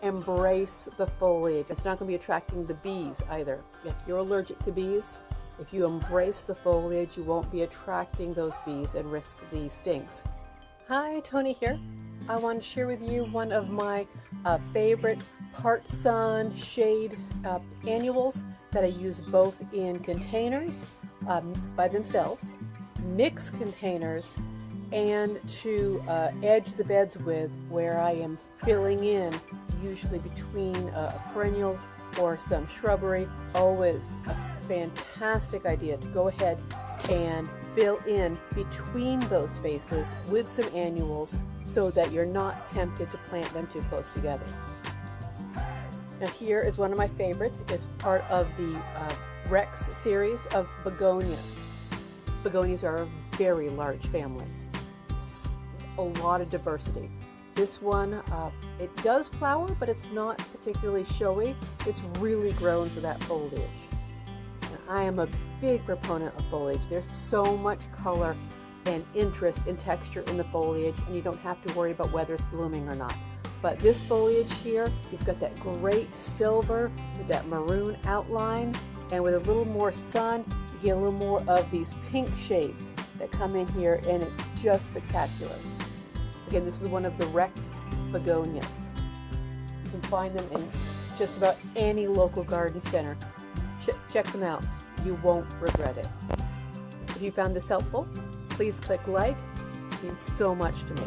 embrace the foliage. It's not going to be attracting the bees either. If you're allergic to bees, if you embrace the foliage, you won't be attracting those bees and risk the stings. Hi, Tony here. I want to share with you one of my favorite part sun shade annuals that I use both in containers by themselves, mixed containers, and to edge the beds with, where I am filling in usually between a perennial or some shrubbery. Always a fantastic idea to go ahead and fill in between those spaces with some annuals so that you're not tempted to plant them too close together. Now here is one of my favorites. It's part of the Rex series of begonias. Begonias are a very large family. It's a lot of diversity. This one, it does flower, but it's not particularly showy. It's really grown for that foliage. And I am a big proponent of foliage. There's so much color and interest and texture in the foliage, and you don't have to worry about whether it's blooming or not. But this foliage here, you've got that great silver with that maroon outline, and with a little more sun, you get a little more of these pink shades that come in here, and it's just spectacular. Again, this is one of the Rex begonias. You can find them in just about any local garden center. Check them out. You won't regret it. If you found this helpful, please click like. It means so much to me.